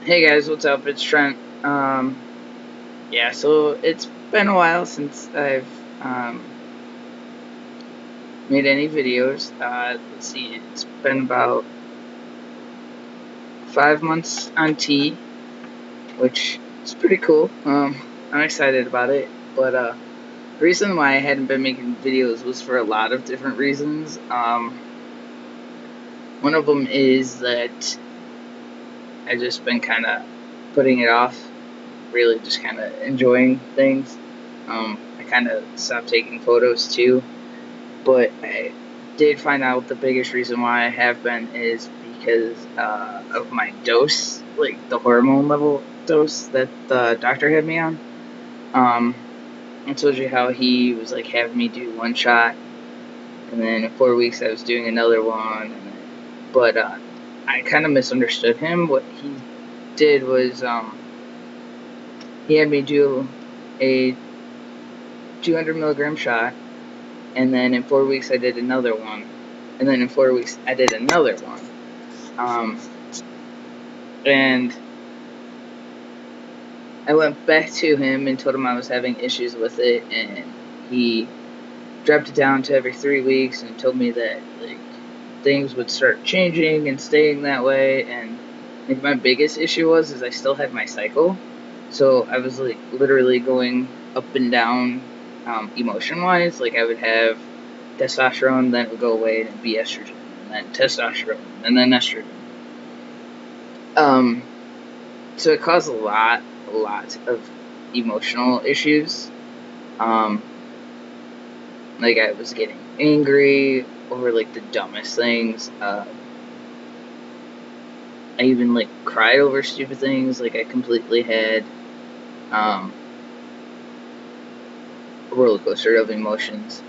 Hey guys, what's up? It's Trent. Yeah, so it's been a while since I've made any videos. Let's see, it's been about 5 months on T, which is pretty cool. I'm excited about it, but the reason why I hadn't been making videos was for a lot of different reasons. One of them is that I've just been kind of putting it off, really just kind of enjoying things. I kind of stopped taking photos too, but I did find out the biggest reason why I have been is because of my dose, like the hormone level dose that the doctor had me on. Um, I told you how he was like having me do one shot, and then in 4 weeks I was doing another one, but I kind of misunderstood him. What he did was he had me do a 200 milligram shot, and then in 4 weeks I did another one, and then in 4 weeks I did another one. And I went back to him and told him I was having issues with it, and he dropped it down to every 3 weeks and told me that like things would start changing and staying that way. And like my biggest issue was is I still had my cycle, so I was like literally going up and down emotion wise. Like I would have testosterone, then it would go away and it'd be estrogen, and then testosterone, and then estrogen. So it caused a lot of emotional issues. Um, like I was getting angry over like the dumbest things. I even like cried over stupid things. Like I completely had um, a roller coaster of emotions.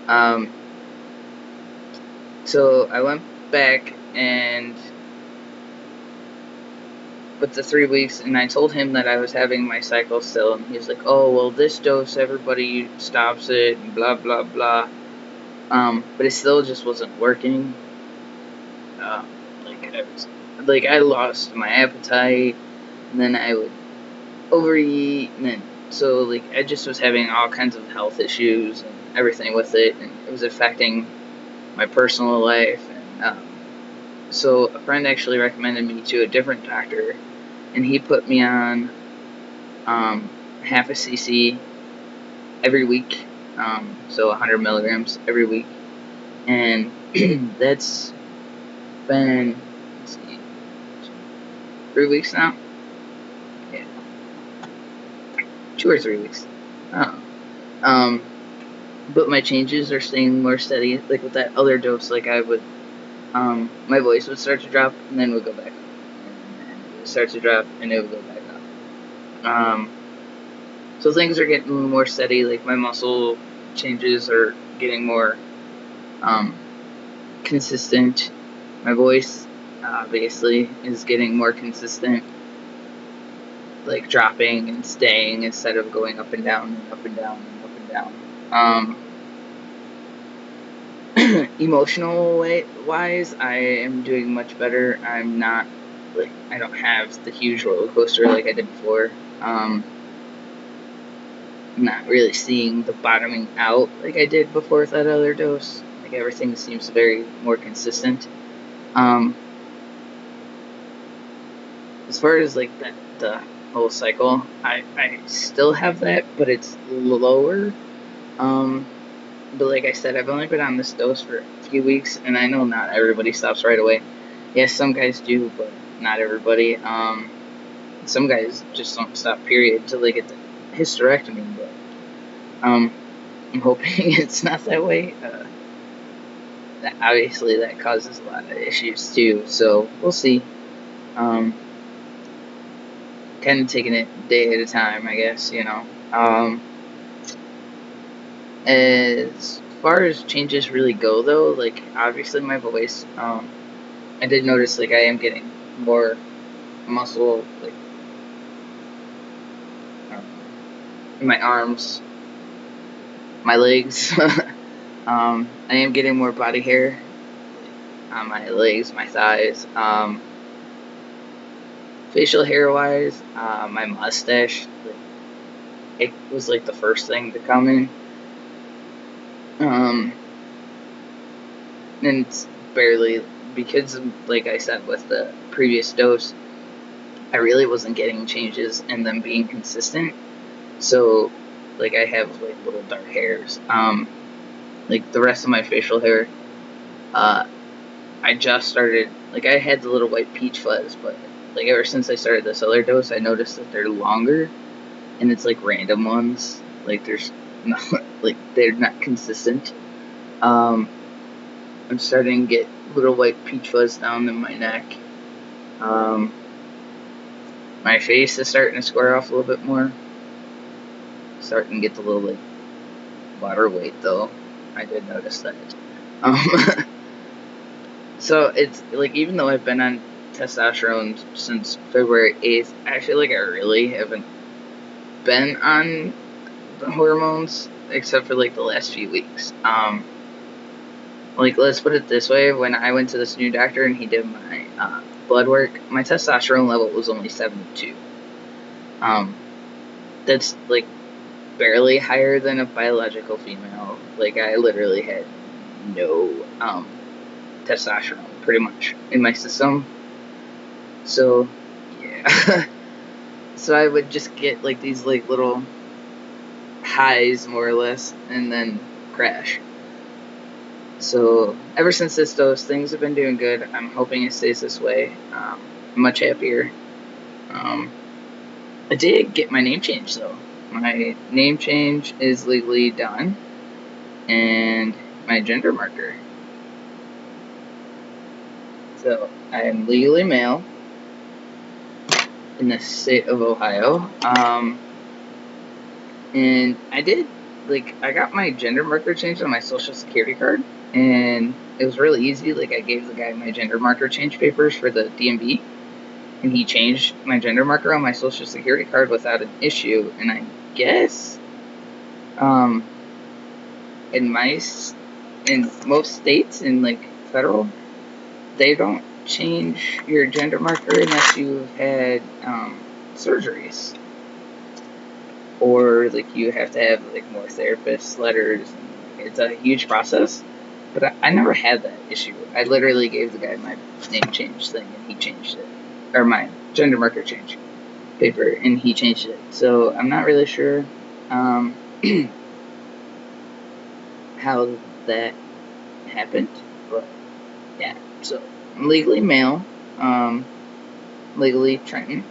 Um, so I went back and with the 3 weeks, and I told him that I was having my cycle still, and he was like, "Oh well, this dose everybody stops it, and blah blah blah." But it still just wasn't working. Uh, I lost my appetite, and then I would overeat, and then so like I just was having all kinds of health issues and everything with it, and it was affecting my personal life. And so a friend actually recommended me to a different doctor, and he put me on half a cc every week, so 100 milligrams every week, and that's been, let's see, 3 weeks now. Yeah, 2 or 3 weeks. Oh. Um, but my changes are staying more steady. Like with that other dose, like I would, my voice would start to drop and then would go back up, and then it would start to drop and it would go back up. So things are getting more steady. Like my muscle changes are getting more consistent. My voice obviously is getting more consistent, like dropping and staying instead of going up and down and up and down and up and down. Emotional wise, I am doing much better. I'm not like I don't have the huge roller coaster like I did before. I'm not really seeing the bottoming out like I did before with that other dose. Like everything seems very more consistent. Um, as far as like the whole cycle, I still have that, but it's lower. Um, But like I said, I've only been on this dose for a few weeks, and I know not everybody stops right away. Yes, some guys do, but not everybody. Some guys just don't stop, period, until they get the hysterectomy. But I'm hoping it's not that way. Obviously, that causes a lot of issues too. So we'll see. Um, kind of taking it day at a time, I guess. As far as changes really go, though, like obviously my voice, I did notice like I am getting more muscle, like um, in my arms, my legs. I am getting more body hair on my legs, my thighs. Facial hair wise, my mustache, like, it was like the first thing to come in. And it's barely, because, like I said, with the previous dose, I really wasn't getting changes and them being consistent. So, like, I have like little dark hairs. Like the rest of my facial hair, I just started, like, I had the little white peach fuzz, but like ever since I started this other dose, I noticed that they're longer, and it's like random ones. Like there's not, like they're not consistent. Um, I'm starting to get little white peach fuzz down in my neck. Um, my face is starting to square off a little bit more. Starting to get the little like water weight though. I did notice that. Um, so it's like, even though I've been on testosterone since February 8th, I feel like I really haven't been on the hormones except for like the last few weeks. Like, let's put it this way: when I went to this new doctor and he did my blood work, my testosterone level was only 72. That's like barely higher than a biological female. Like, I literally had no testosterone pretty much in my system. So yeah. So I would just get like these like little highs more or less and then crash. So ever since this dose, things have been doing good. I'm hoping it stays this way. I'm much happier. I did get my name changed though. My name change is legally done, and my gender marker. So I am legally male in the state of Ohio. And I did, like, I got my gender marker changed on my social security card, and it was really easy. Like, I gave the guy my gender marker change papers for the DMV, and he changed my gender marker on my social security card without an issue. And I guess, in most states, in like federal, they don't change your gender marker unless you've had surgeries, or like you have to have like more therapist letters. And it's a huge process, but I never had that issue. I literally gave the guy my name change thing, and he changed it, or my gender marker change paper, and he changed it. So I'm not really sure how that happened, but yeah. So I'm legally male, legally Trenton.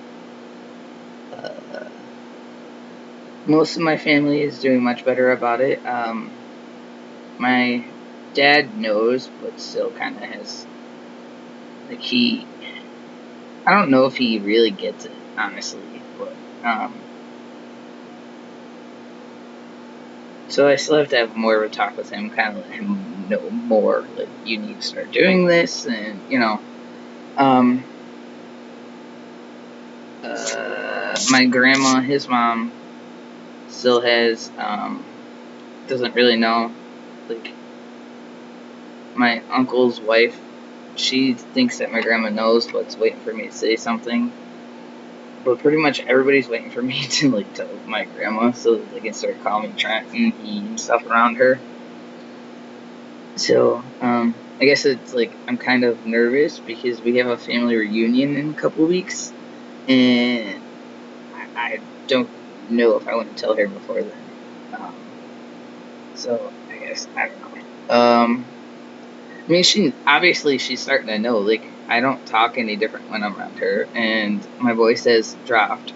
Most of my family is doing much better about it. My dad knows, but still kind of has, like, I don't know if he really gets it, honestly, but, so I still have to have more of a talk with him, kind of let him know more, like, you need to start doing this, and, my grandma, his mom, still has, doesn't really know, like, my uncle's wife, she thinks that my grandma knows, but's waiting for me to say something. But pretty much everybody's waiting for me to like tell my grandma so that they can start calling me Trent and he and stuff around her. So I guess it's like I'm kind of nervous because we have a family reunion in a couple of weeks, and I don't know if I want to tell her before then. So I guess I don't know. I mean, she's starting to know. Like, I don't talk any different when I'm around her, and my voice has dropped,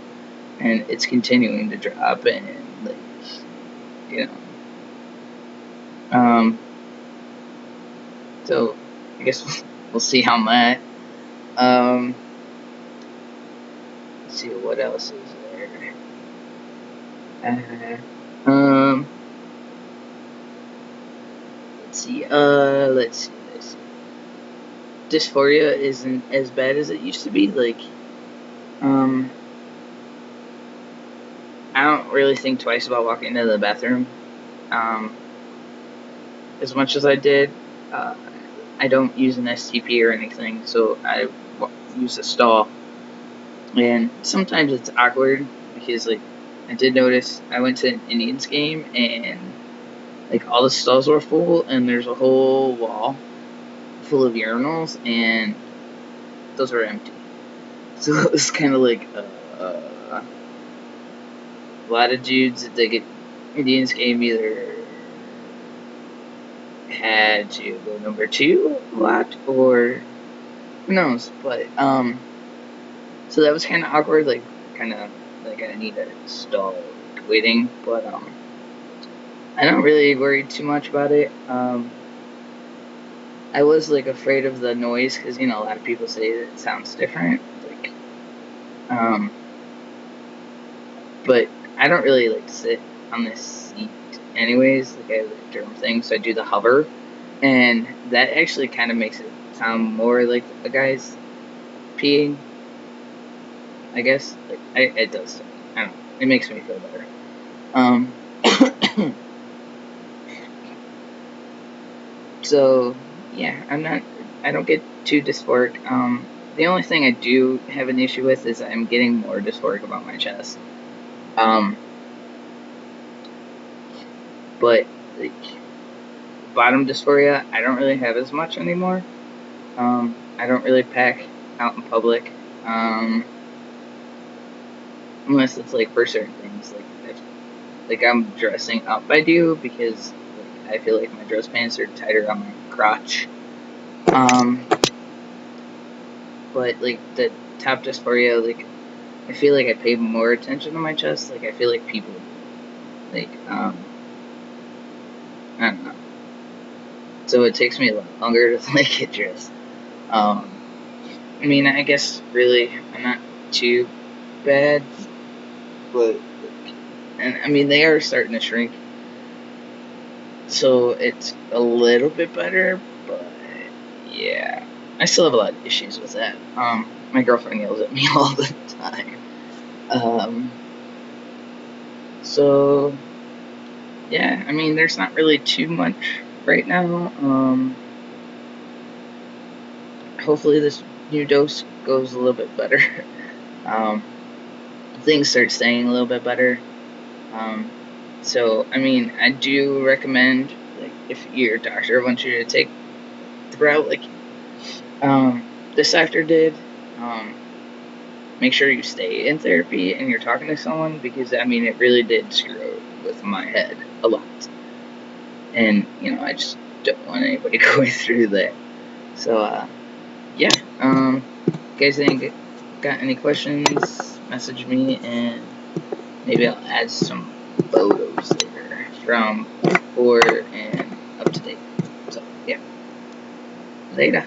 and it's continuing to drop, and like, you know. So I guess we'll see how that. Let's see what else is there. Let's see. Let's see. Dysphoria isn't as bad as it used to be. Like, I don't really think twice about walking into the bathroom. As much as I did, I don't use an STP or anything, so I use a stall. And sometimes it's awkward because, like, I did notice I went to an Indians game and, like, all the stalls were full and there's a whole wall full of urinals and those were empty. So it was kind of like a lot of dudes at the Indians game either had to go number 2 a lot or who knows. But so that was kind of awkward. Like kind of like I need a stall waiting, but I don't really worry too much about it. I was like afraid of the noise because a lot of people say that it sounds different. Like, but I don't really like to sit on this seat anyways. Like I have a derm thing, so I do the hover, and that actually kind of makes it sound more like a guy's peeing. I guess like it does. I don't know. It makes me feel better. So yeah, I don't get too dysphoric. The only thing I do have an issue with is I'm getting more dysphoric about my chest. But like bottom dysphoria, I don't really have as much anymore. I don't really pack out in public, unless it's like for certain things. Like I'm dressing up, I do because like, I feel like my dress pants are tighter on my crotch. But like the top dysphoria, like I feel like I pay more attention to my chest. Like I feel like people, like I don't know. So it takes me a lot longer to like get dressed. I mean, I guess really I'm not too bad, but and I mean they are starting to shrink, so it's a little bit better. But yeah, I still have a lot of issues with that. My girlfriend yells at me all the time. So yeah, I mean, there's not really too much right now. Hopefully this new dose goes a little bit better. Things start staying a little bit better. So I mean, I do recommend, like, if your doctor wants you to take the route like this doctor did, make sure you stay in therapy and you're talking to someone, because I mean it really did screw with my head a lot, and I just don't want anybody going through that. So yeah, you guys ain't got any questions, message me and maybe I'll add some photos later from before and up to date. So yeah, later.